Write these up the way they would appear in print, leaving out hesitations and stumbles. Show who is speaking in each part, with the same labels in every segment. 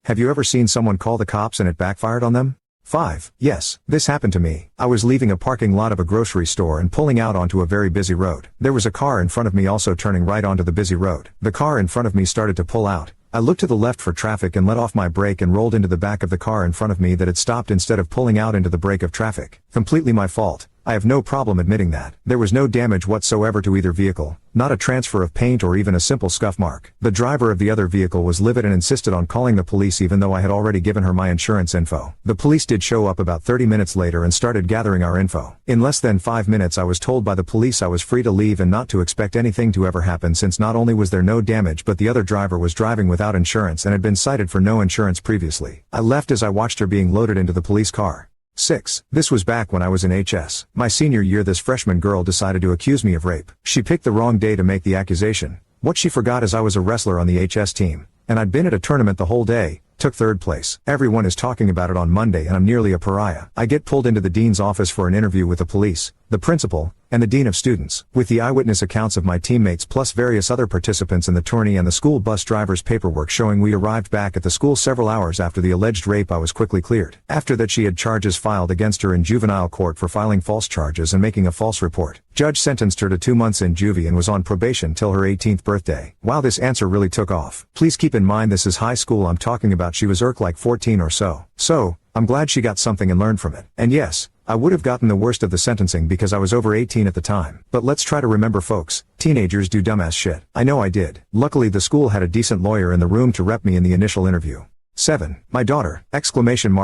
Speaker 1: Have you ever seen someone call the cops and it backfired on them? 5. Yes, this happened to me. I was leaving a parking lot of a grocery store and pulling out onto a very busy road. There was a car in front of me also turning right onto the busy road. The car in front of me started to pull out. I looked to the left for traffic and let off my brake and rolled into the back of the car in front of me that had stopped instead of pulling out into the brake of traffic. Completely my fault. I have no problem admitting that. There was no damage whatsoever to either vehicle, not a transfer of paint or even a simple scuff mark. The driver of the other vehicle was livid and insisted on calling the police even though I had already given her my insurance info. The police did show up about 30 minutes later and started gathering our info. In less than 5 minutes I was told by the police I was free to leave and not to expect anything to ever happen since not only was there no damage but the other driver was driving without insurance and had been cited for no insurance previously. I left as I watched her being loaded into the police car. 6. This was back when I was in HS. My senior year. This freshman girl decided to accuse me of rape. She picked the wrong day to make the accusation. What she forgot is I was a wrestler on the HS team, and I'd been at a tournament the whole day, took third place. Everyone is talking about it on Monday and I'm nearly a pariah. I get pulled into the dean's office for an interview with the police, the principal, and the dean of students. With the eyewitness accounts of my teammates plus various other participants in the tourney and the school bus driver's paperwork showing we arrived back at the school several hours after the alleged rape, I was quickly cleared. After that she had charges filed against her in juvenile court for filing false charges and making a false report. Judge sentenced her to 2 months in juvie and was on probation till her 18th birthday. Wow, this answer really took off. Please keep in mind this is high school I'm talking about. She was like 14 or so. So, I'm glad she got something and learned from it. And yes, I would have gotten the worst of the sentencing because I was over 18 at the time. But let's try to remember folks, teenagers do dumbass shit. I know I did. Luckily the school had a decent lawyer in the room to rep me in the initial interview. 7. My daughter, !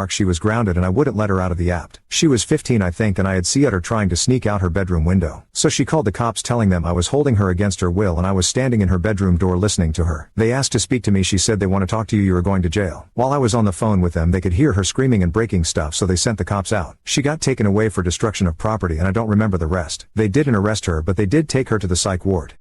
Speaker 1: She was grounded and I wouldn't let her out of the apt. She was 15 I think and I had seen her trying to sneak out her bedroom window. So she called the cops telling them I was holding her against her will and I was standing in her bedroom door listening to her. They asked to speak to me. She said they want to talk to you, you are going to jail. While I was on the phone with them they could hear her screaming and breaking stuff so they sent the cops out. She got taken away for destruction of property and I don't remember the rest. They didn't arrest her but they did take her to the psych ward.